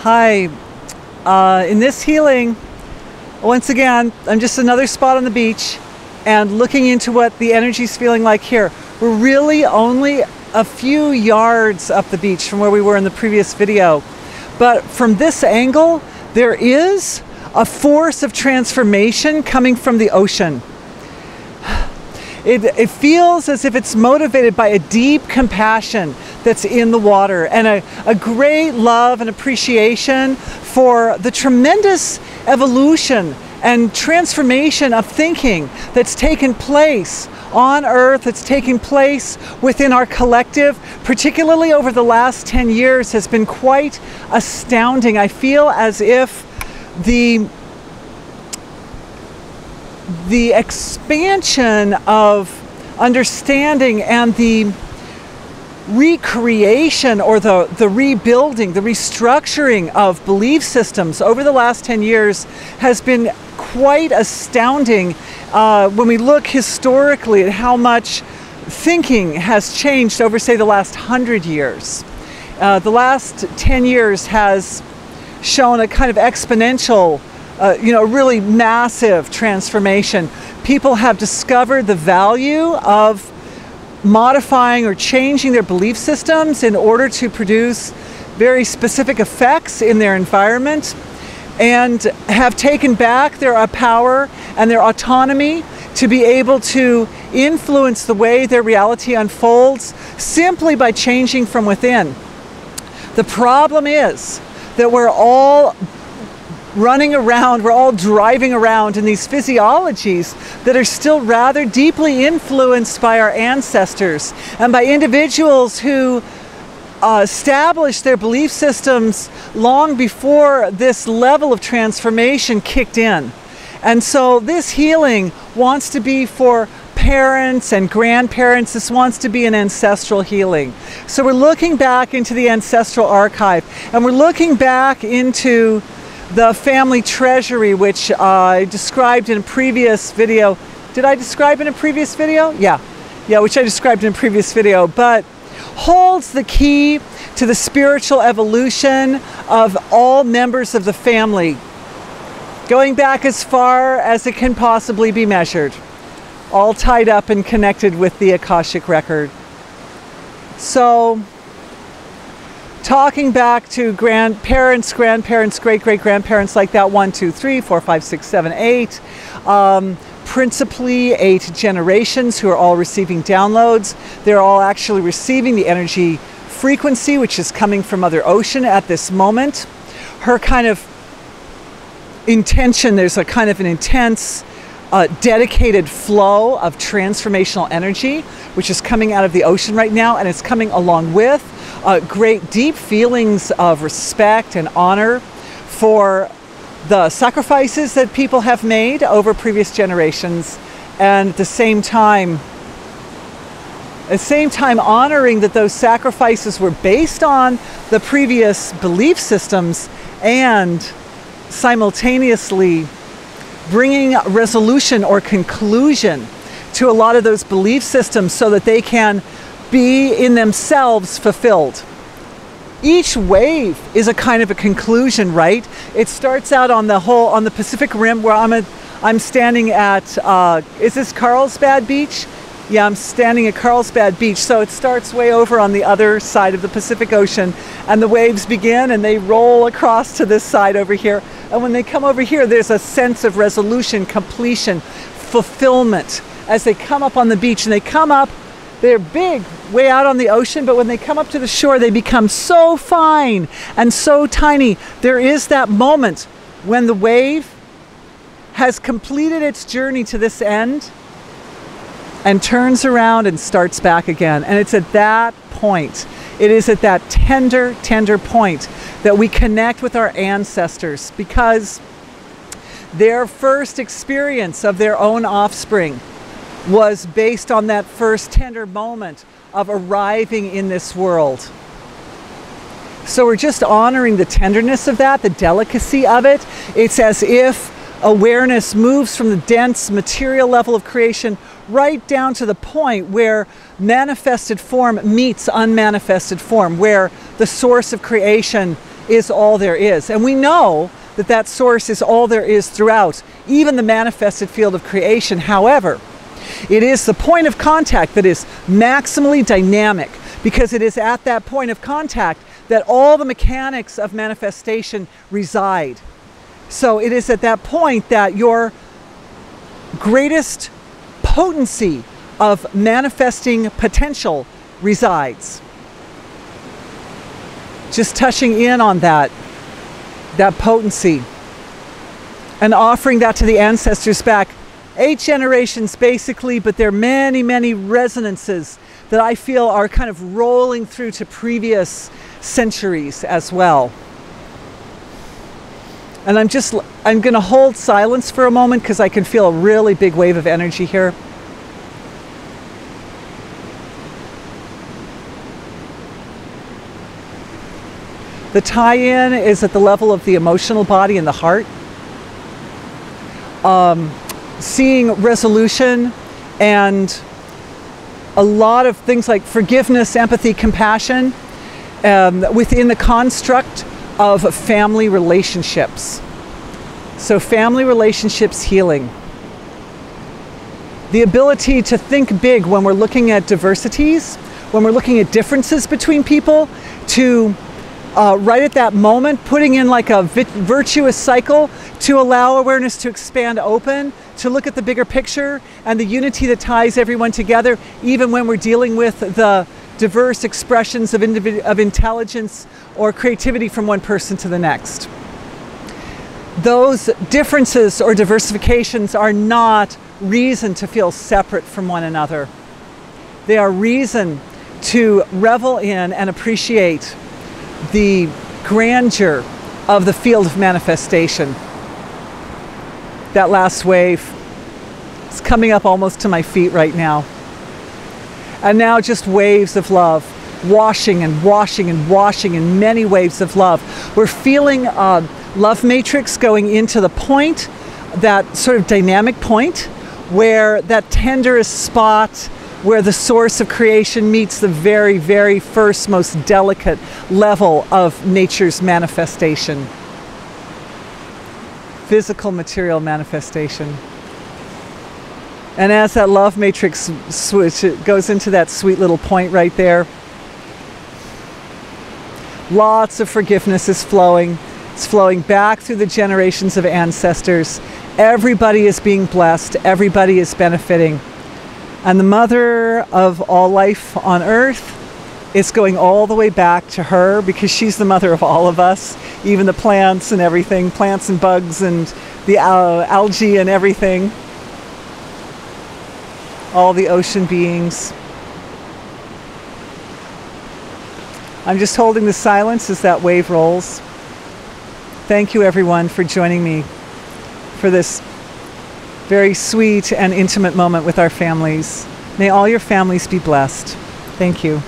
Hi. In this healing, once again, I'm just another spot on the beach and looking into what the energy's feeling like here. We're really only a few yards up the beach from where we were in the previous video. But from this angle, there is a force of transformation coming from the ocean. It feels as if it's motivated by a deep compassion that's in the water and a great love and appreciation for the tremendous evolution and transformation of thinking that's taken place on Earth, that's taking place within our collective, particularly over the last 10 years, has been quite astounding. I feel as if the expansion of understanding and the recreation or the rebuilding, the restructuring of belief systems over the last 10 years has been quite astounding when we look historically at how much thinking has changed over, say, the last 100 years. The last 10 years has shown a kind of exponential really massive transformation. People have discovered the value of modifying or changing their belief systems in order to produce very specific effects in their environment, and have taken back their power and their autonomy to be able to influence the way their reality unfolds simply by changing from within. The problem is that we're all running around, we're all driving around in these physiologies that are still rather deeply influenced by our ancestors and by individuals who established their belief systems long before this level of transformation kicked in. And so this healing wants to be for parents and grandparents. This wants to be an ancestral healing. So we're looking back into the ancestral archive, and we're looking back into the family treasury, which I described in a previous video. Did I describe in a previous video? Yeah, which I described in a previous video, but holds the key to the spiritual evolution of all members of the family, going back as far as it can possibly be measured, all tied up and connected with the Akashic record. So, talking back to grandparents, great-great-grandparents, like that 1, 2, 3, 4, 5, 6, 7, 8, principally 8 generations who are all receiving downloads. They're all actually receiving the energy frequency, which is coming from Mother Ocean at this moment. Her kind of intention, there's a kind of an intense, dedicated flow of transformational energy, which is coming out of the ocean right now, and it's coming along with great deep feelings of respect and honor for the sacrifices that people have made over previous generations, and at the same time honoring that those sacrifices were based on the previous belief systems, and simultaneously bringing resolution or conclusion to a lot of those belief systems so that they can be in themselves fulfilled. Each wave is a kind of a conclusion, right? It starts out on the Pacific Rim, where I'm standing at, is this Carlsbad Beach? Yeah, I'm standing at Carlsbad Beach. So it starts way over on the other side of the Pacific Ocean, and the waves begin and they roll across to this side over here. And when they come over here, there's a sense of resolution, completion, fulfillment as they come up on the beach. And they come up, they're big way out on the ocean, but when they come up to the shore, they become so fine and so tiny. There is that moment when the wave has completed its journey to this end and turns around and starts back again. And it's at that point, it is at that tender, tender point that we connect with our ancestors, because their first experience of their own offspring was based on that first tender moment of arriving in this world. So we're just honoring the tenderness of that, the delicacy of it. It's as if awareness moves from the dense material level of creation right down to the point where manifested form meets unmanifested form, where the source of creation is all there is. And we know that that source is all there is throughout, even the manifested field of creation. However, it is the point of contact that is maximally dynamic, because it is at that point of contact that all the mechanics of manifestation reside. So it is at that point that your greatest potency of manifesting potential resides. Just touching in on that potency and offering that to the ancestors back 8 generations basically, but there are many, many resonances that I feel are kind of rolling through to previous centuries as well. And I'm going to hold silence for a moment because I can feel a really big wave of energy here. The tie-in is at the level of the emotional body and the heart. Seeing resolution and a lot of things like forgiveness, empathy, compassion within the construct of family relationships. So family relationships healing. The ability to think big when we're looking at diversities, when we're looking at differences between people, to right at that moment, putting in like a virtuous cycle to allow awareness to expand open, to look at the bigger picture and the unity that ties everyone together, even when we're dealing with the diverse expressions of intelligence or creativity from one person to the next. Those differences or diversifications are not reason to feel separate from one another. They are reason to revel in and appreciate the grandeur of the field of manifestation. That last wave is coming up almost to my feet right now. And now just waves of love, washing and washing and washing in many waves of love. We're feeling a love matrix going into the point, that sort of dynamic point, where that tenderest spot, where the source of creation meets the very, very first, most delicate level of nature's manifestation. Physical material manifestation. And as that love matrix goes into that sweet little point right there, lots of forgiveness is flowing. It's flowing back through the generations of ancestors. Everybody is being blessed. Everybody is benefiting. And the mother of all life on earth is going all the way back to her, because she's the mother of all of us, even the plants and everything, plants and bugs and the algae and everything, all the ocean beings. I'm just holding the silence as that wave rolls. Thank you everyone for joining me for this very sweet and intimate moment with our families. May all your families be blessed. Thank you.